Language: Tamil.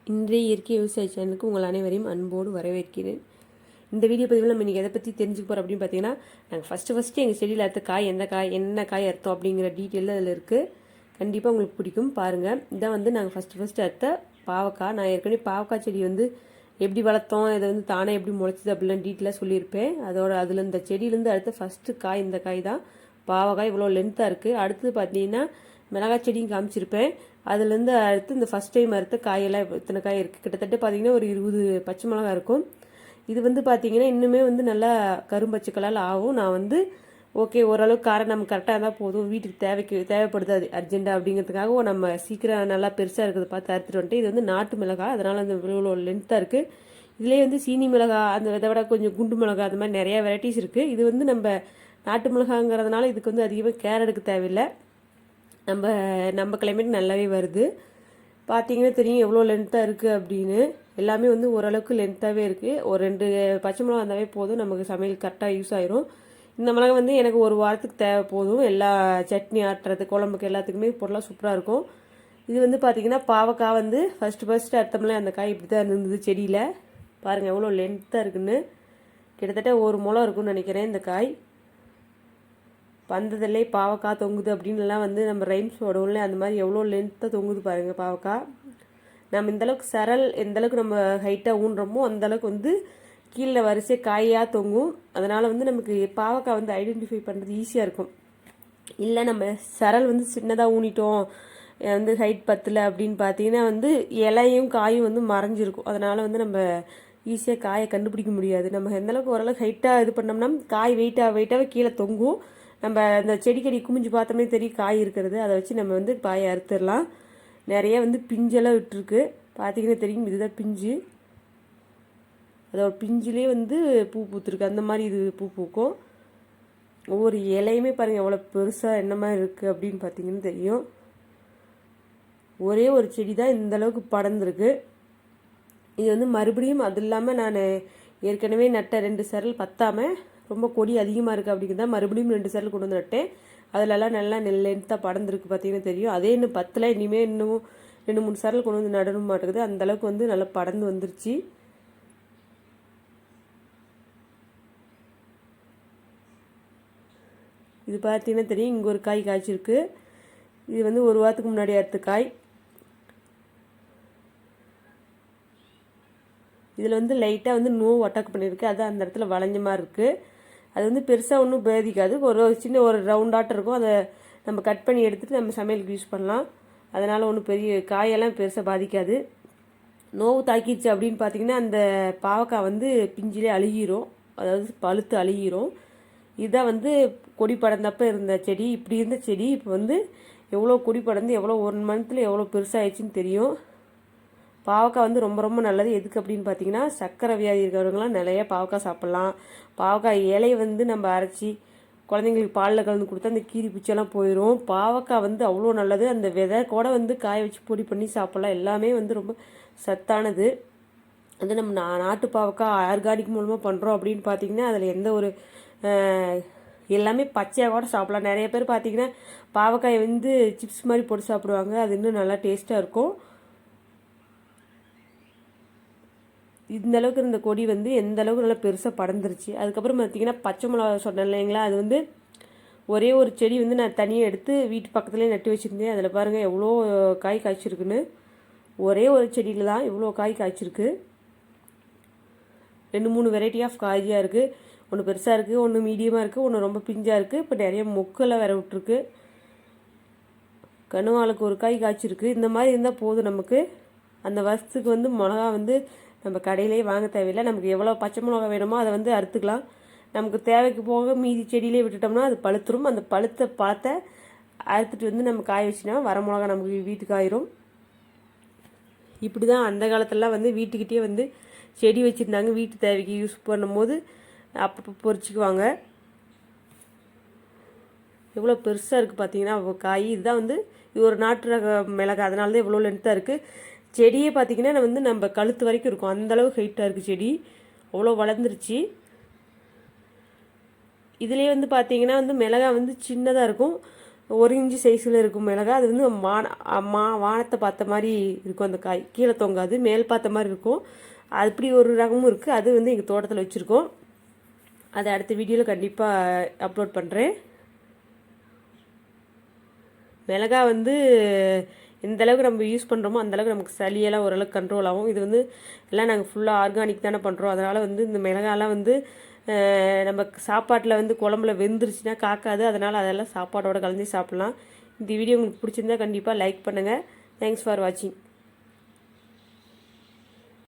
இன்றைய இயற்கை விவசாய சேனலுக்கு உங்கள் அனைவரையும் அன்போடு வரவேற்கிறேன். இந்த வீடியோ பதிவில் நம்ம இன்றைக்கி எதை பற்றி தெரிஞ்சுக்க போகிறோம் அப்படின்னு பார்த்தீங்கன்னா, நாங்கள் ஃபஸ்ட்டு எங்கள் செடியில் அறுத்த காய் எந்த காய் என்ன காய் அறுத்தோம் அப்படிங்கிற டீட்டெயில் அதில் இருக்குது. கண்டிப்பாக உங்களுக்கு பிடிக்கும், பாருங்கள். இதான் வந்து நாங்கள் ஃபஸ்ட்டு அறுத்த பாவக்காய். நான் ஏற்கனவே பாவக்காய் செடி வந்து எப்படி வளர்த்தோம், இதை வந்து தானே எப்படி முளைச்சிது அப்படிலாம் டீட்டெயிலாக சொல்லியிருப்பேன். அதில் இந்த செடியிலேருந்து அடுத்த ஃபஸ்ட்டு காய் இந்த காய் தான். பாவக்காய் இவ்வளோ லென்த்தாக இருக்குது. அடுத்தது பார்த்தீங்கன்னா மிளகாய் செடியும் காமிச்சிருப்பேன். அதுலேருந்து அடுத்து இந்த ஃபஸ்ட் டைம் அறுத்த காயெல்லாம் இத்தனை காய் இருக்குது. கிட்டத்தட்ட பார்த்தீங்கன்னா ஒரு 20 பச்சை மிளகா இருக்கும். இது வந்து பார்த்தீங்கன்னா இன்னுமே வந்து நல்லா கரும்பச்சை கலரில் ஆகும். நான் வந்து ஓகே ஓரளவுக்கு காரம் நம்ம கரெக்டாக இருந்தால் போதும், வீட்டுக்கு தேவைப்படுது அது அர்ஜென்ட்டாக அப்படிங்கிறதுக்காக நம்ம சீக்கிரம் நல்லா பெருசாக இருக்கிறத பார்த்து அறுத்துட்டு வந்துட்டு. இது வந்து நாட்டு மிளகா, அதனால் அந்த இவ்வளோ லென்த்தாக இருக்குது. இதுலேயே வந்து சீனி மிளகா, அந்த இதை விட கொஞ்சம் குண்டு மிளகா, அந்த மாதிரி நிறையா வெரைட்டிஸ் இருக்குது. இது வந்து நம்ம நாட்டு மிளகாங்கிறதுனால இதுக்கு வந்து அதிகமாக கேர் எடுக்க தேவையில்லை. நம்ம கிளைமேட் நல்லாவே வருது. பார்த்தீங்கன்னா தெரியும் எவ்வளோ லென்த்தாக இருக்குது அப்படின்னு. எல்லாமே வந்து ஓரளவுக்கு லென்த்தாகவே இருக்குது. ஒரு 2 பச்சை மிளகா வந்தாவே போதும், நமக்கு சமையல் கரெக்டாக யூஸ் ஆயிரும். இந்த மிளகா வந்து எனக்கு ஒரு வாரத்துக்கு தேவை போதும். எல்லா சட்னி ஆட்டுறது, குழம்புக்கு எல்லாத்துக்குமே பொருளாக சூப்பராக இருக்கும். இது வந்து பார்த்திங்கன்னா பாவக்காய் வந்து ஃபஸ்ட்டு அர்த்தம்ல அந்த காய் இப்படி தான் இருந்தது செடியில். பாருங்கள் எவ்வளோ லென்த்தாக இருக்குன்னு. கிட்டத்தட்ட ஒரு முளம் இருக்குன்னு நினைக்கிறேன் இந்த காய். வந்ததில்லை பாவக்காய் தொங்குது அப்படின்லாம் வந்து நம்ம ரைம்ஸ் போடுவோம்ல, அந்த மாதிரி எவ்வளோ லென்த்தாக தொங்குது பாருங்கள் பாவக்காய். நம்ம இந்தளவுக்கு எந்தளவுக்கு நம்ம ஹைட்டாக ஊன்றமோ அந்தளவுக்கு வந்து கீழே வரிசையாக காயாக தொங்கும். அதனால் வந்து நமக்கு பாவக்காய் வந்து ஐடென்டிஃபை பண்ணுறது ஈஸியாக இருக்கும். இல்லை நம்ம சரல் வந்து சின்னதாக ஊனிட்டோம், வந்து ஹைட் பத்தலை அப்படின்னு பார்த்தீங்கன்னா வந்து இலையும் காயும் வந்து மறைஞ்சிருக்கும். அதனால் வந்து நம்ம ஈஸியாக காயை கண்டுபிடிக்க முடியாது. நம்ம எந்தளவுக்கு ஓரளவுக்கு ஹைட்டாக இது பண்ணோம்னா காய் வெயிட்டாகவே கீழே தொங்கும். நம்ம அந்த செடிக்கடி குமிஞ்சு பார்த்தோமே தெரியும் காய் இருக்கிறது. அதை வச்சு நம்ம வந்து காயை அறுத்துடலாம். நிறைய வந்து பிஞ்செல்லாம் விட்டுருக்கு, பார்த்தீங்கன்னா தெரியும். இதுதான் பிஞ்சு, அதோட பிஞ்சிலே வந்து பூ பூத்துருக்கு. அந்த மாதிரி இது பூ பூக்கும். ஒவ்வொரு இலையுமே பாருங்கள் எவ்வளோ பெருசாக என்ன மாதிரி இருக்குது அப்படின்னு பார்த்தீங்கன்னு தெரியும். ஒரே ஒரு செடி தான் இந்தளவுக்கு படர்ந்துருக்கு. இது வந்து மறுபடியும் அது இல்லாமல் நான் ஏற்கனவே நட்ட 2 சரல் பத்தாமல் ரொம்ப கொடி அதிகமாக இருக்குது அப்படிங்கிறத மறுபடியும் 2 சரல் கொண்டு வந்து நட்டேன். அதிலெல்லாம் நல்லா லென்த்தாக படர்ந்துருக்கு, பார்த்தீங்கன்னா தெரியும். அதே இன்னும் 10 இனிமேல் இன்னும் 2-3 சரல் கொண்டு வந்து நடணும் மாட்டேங்குது. அந்தளவுக்கு வந்து நல்லா படர்ந்து வந்துருச்சு. இது பார்த்தீங்கன்னா தெரியும், இங்கே ஒரு காய் காய்ச்சிருக்கு. இது வந்து ஒரு வாரத்துக்கு முன்னாடி அறுத்த காய். இதில் வந்து லைட்டாக வந்து நோவு அட்டாக் பண்ணியிருக்கு, அதான் அந்த இடத்துல வளைஞ்ச மாதிரி இருக்குது. அது வந்து பெருசாக ஒன்றும் பேதிக்காது, ஒரு சின்ன ஒரு ரவுண்டாட்டம் இருக்கும். அதை நம்ம கட் பண்ணி எடுத்துகிட்டு நம்ம சமையலுக்கு யூஸ் பண்ணலாம். அதனால் ஒன்றும் பெரிய காயெல்லாம் பெருசாக பாதிக்காது. நோவு தாக்கிடுச்சு அப்படின்னு பார்த்தீங்கன்னா அந்த பாவக்காய் வந்து பிஞ்சிலே அழுகிரும், அதாவது பழுத்து அழுகிரும். இதுதான் வந்து கொடி படர்ந்தப்போ இருந்த செடி. இப்படி இருந்த செடி இப்போ வந்து எவ்வளோ கொடி படர்ந்து எவ்வளோ 1 மந்த்தில் எவ்வளோ பெருசாகிடுச்சின்னு தெரியும். பாவக்காய் வந்து ரொம்ப ரொம்ப நல்லது. எதுக்கு அப்படின்னு பார்த்தீங்கன்னா சர்க்கரை வியாதி இருக்கிறவங்களாம் நிறைய பாவக்காய் சாப்பிட்லாம். பாவக்காய் இலையை வந்து நம்ம அரைச்சி குழந்தைங்களுக்கு பாலில் கலந்து கொடுத்தா அந்த கீரி பூச்செல்லாம் போயிடும். பாவக்காய் வந்து அவ்வளோ நல்லது. அந்த விதை கூட வந்து காய வச்சு பொடி பண்ணி சாப்பிட்லாம். எல்லாமே வந்து ரொம்ப சத்தானது. அது நம்ம நாட்டு பாவக்காய் ஆர்கானிக் மூலமாக பண்ணுறோம் அப்படின்னு பார்த்தீங்கன்னா அதில் எந்த ஒரு எல்லாமே பச்சையாக கூட சாப்பிட்லாம். நிறைய பேர் பார்த்தீங்கன்னா பாவக்காயை வந்து சிப்ஸ் மாதிரி போட்டு சாப்பிடுவாங்க. அது இன்னும் நல்லா டேஸ்ட்டாக இருக்கும். இந்த அளவுக்கு இருந்த கொடி வந்து எந்த அளவுக்கு நல்லா பெருசாக படர்ந்துருச்சு. அதுக்கப்புறம் பார்த்தீங்கன்னா பச்சை மிளகா சொன்னேன் இல்லைங்களா, அது வந்து ஒரே ஒரு செடி வந்து நான் தனியாக எடுத்து வீட்டு பக்கத்துலேயே நட்டு வச்சுருந்தேன். அதில் பாருங்கள் எவ்வளோ காய் காய்ச்சிருக்குன்னு. ஒரே ஒரு செடியில் தான் இவ்வளோ காய் காய்ச்சிருக்கு. 2-3 வெரைட்டி ஆஃப் காயாக இருக்குது. ஒன்று பெருசாக இருக்குது, ஒன்று மீடியமாக இருக்குது, ஒன்று ரொம்ப பிஞ்சாக இருக்குது. இப்போ நிறைய மொக்கெல்லாம் வேற விட்டுருக்கு. கணுவாளுக்கு ஒரு காய் காய்ச்சிருக்கு. இந்த மாதிரி இருந்தால் போதும் நமக்கு. அந்த வருஷத்துக்கு வந்து மிளகா வந்து நம்ம கடையிலே வாங்க தேவையில்லை. நமக்கு எவ்வளோ பச்சை மிளகா வேணுமோ அதை வந்து அறுத்துக்கலாம். நமக்கு தேவைக்கு போக மீதி செடியிலே விட்டுட்டோம்னா அது பழுத்துரும். அந்த பழுத்த பழத்தை அறுத்துட்டு வந்து நம்ம காய வச்சுனா வர மிளகா நமக்கு வீட்டுக்கு ஆயிரும். இப்படி தான் அந்த காலத்துலலாம் வந்து வீட்டுக்கிட்டே வந்து செடி வச்சுருந்தாங்க. வீட்டு தேவைக்கு யூஸ் பண்ணும்போது அப்பப்போ பொறிச்சிக்குவாங்க. எவ்வளோ பெருசாக இருக்குது பார்த்தீங்கன்னா காய். இதுதான் வந்து இது ஒரு நாட்டு ரக மிளகாய், அதனால தான் இவ்வளோ லென்த்தாக இருக்குது. செடியே பார்த்திங்கன்னா வந்து நம்ம கழுத்து வரைக்கும் இருக்கும், அந்தளவு ஹைட்டாக இருக்குது செடி. அவ்வளோ வளர்ந்துருச்சு. இதுலேயே வந்து பார்த்திங்கன்னா வந்து மிளகாய் வந்து சின்னதாக இருக்கும். 1 இன்ச்சு சைஸில் இருக்கும் மிளகா. அது வந்து வானத்தை பார்த்த மாதிரி இருக்கும். அந்த காய் கீழே தொங்காது, மேல் பார்த்த மாதிரி இருக்கும். அப்படி ஒரு ரகமும் இருக்குது. அது வந்து எங்கள் தோட்டத்தில் வச்சுருக்கோம். அதை அடுத்த வீடியோவில் கண்டிப்பாக அப்லோட் பண்ணுறேன். மிளகா வந்து எந்த அளவுக்கு நம்ம யூஸ் பண்ணுறோமோ அந்தளவுக்கு நமக்கு சளியெல்லாம் ஓரளவுக்கு கண்ட்ரோல் ஆகும். இது வந்து எல்லாம் நாங்கள் ஃபுல்லாக ஆர்கானிக் தானே பண்ணுறோம். அதனால் வந்து இந்த மிளகாலாம் வந்து நம்ம சாப்பாட்டில் வந்து குழம்புல வெந்துருச்சுன்னா காக்காது. அதனால் அதெல்லாம் சாப்பாடோடு கலந்து சாப்பிட்லாம். இந்த வீடியோ உங்களுக்கு பிடிச்சிருந்தா கண்டிப்பாக லைக் பண்ணுங்கள். தேங்க்ஸ் ஃபார் வாட்சிங்.